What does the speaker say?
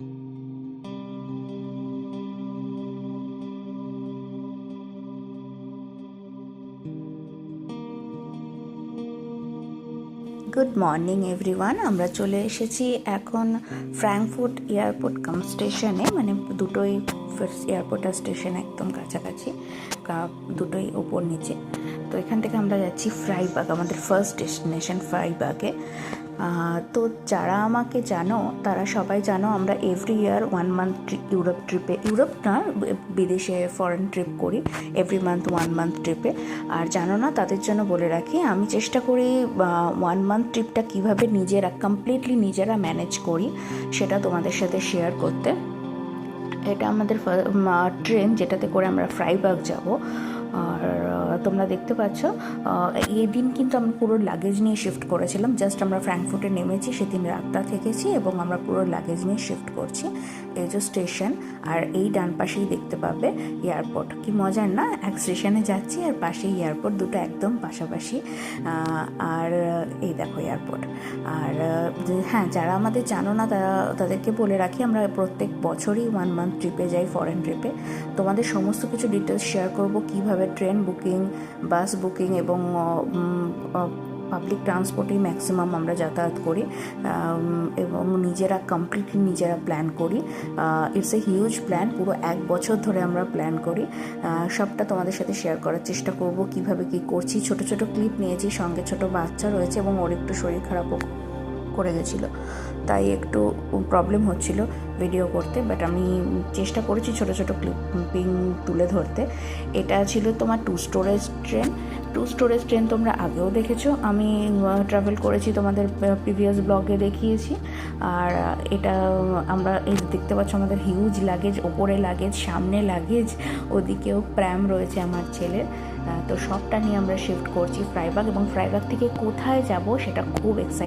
Good morning everyone. আমরা চলে এসেছি এখন ফ্র্যাঙ্কফুর্ট এয়ারপোর্ট কাম স্টেশনে, মানে দুটোই এয়ারপোর্ট আর স্টেশন একদম কাছাকাছি, দুটোই ওপর নিচে। তো এখান থেকে আমরা যাচ্ছি ফ্রাইবাগ, আমাদের ফার্স্ট ডেস্টিনেশন ফ্রাইবাগে। তো যারা আমাকে জানো তারা সবাই জানো আমরা এভরি ইয়ার 1 মান্থ ইউরোপ ট্রিপে, ইউরোপ না বিদেশে ফরেন ট্রিপ করি এভরি মান্থ 1 মান্থ ট্রিপে। আর জানো না তাদের জন্য বলে রাখি, আমি চেষ্টা করি 1 মান্থ ট্রিপটা কীভাবে কমপ্লিটলি নিজেরা ম্যানেজ করি সেটা তোমাদের সাথে শেয়ার করতে। এটা আমাদের ট্রেন যেটাতে করে আমরা ফ্রাইবাগ যাব। আর তোমরা দেখতে পাচ্ছ এই দিন কিন্তু আমরা পুরো লাগেজ নিয়ে শিফট করেছিলাম। জাস্ট আমরা ফ্র্যাঙ্কফুর্টে নেমেছি, সেদিন রাতটা থেকেছি এবং আমরা পুরো লাগেজ নিয়ে শিফট করছি। এই যে স্টেশন, আর এই ডান পাশেই দেখতে পাবে এয়ারপোর্ট। কি মজার না, এক স্টেশনে যাচ্ছি আর পাশেই এয়ারপোর্ট, দুটো একদম পাশাপাশি। আর এই দেখো এয়ারপোর্ট। আর হ্যাঁ, যারা আমাদের জানো না তাদেরকে বলে রাখি, আমরা প্রত্যেক বছরই 1 মান্থ ট্রিপে যাই, ফরেন ট্রিপে। তোমাদের সমস্ত কিছু ডিটেলস শেয়ার করব, কীভাবে ট্রেন বুকিং, বাস বুকিং এবং পাবলিক ট্রান্সপোর্টেই ম্যাক্সিমাম আমরা যাতায়াত করি এবং কমপ্লিটলি নিজেরা প্ল্যান করি। ইটস এ হিউজ প্ল্যান, পুরো 1 বছর ধরে আমরা প্ল্যান করি। সবটা তোমাদের সাথে শেয়ার করার চেষ্টা করব, কিভাবে কি করছি। ছোট ছোট ক্লিপ নিয়েছি, সঙ্গে ছোট বাচ্চা রয়েছে এবং ওর একটু শরীর খারাপও করে গেছিলো, তাই একটু প্রবলেম হচ্ছিল ভিডিও করতে, বাট আমি চেষ্টা করেছি ছোট ছোট ক্লিপিং তুলে ধরতে। এটা ছিল তোমার 2 স্টোরেজ ট্রেন, তোমরা আগেও দেখেছো, আমি ট্রাভেল করেছি, তোমাদের প্রিভিয়াস ব্লগে দেখিয়েছি। আর এটা আমরা এই দেখতে পাচ্ছ আমাদের হিউজ লাগেজ, ওপরে লাগেজ, সামনে লাগেজ, ওদিকেও প্র্যাম রয়েছে আমার ছেলের। তো সবটা নিয়ে আমরা শিফট করছি ফ্রাইবাগ, এবং ফ্রাইবাগ থেকে কোথায় যাব সেটা খুব এক্সাইটেড।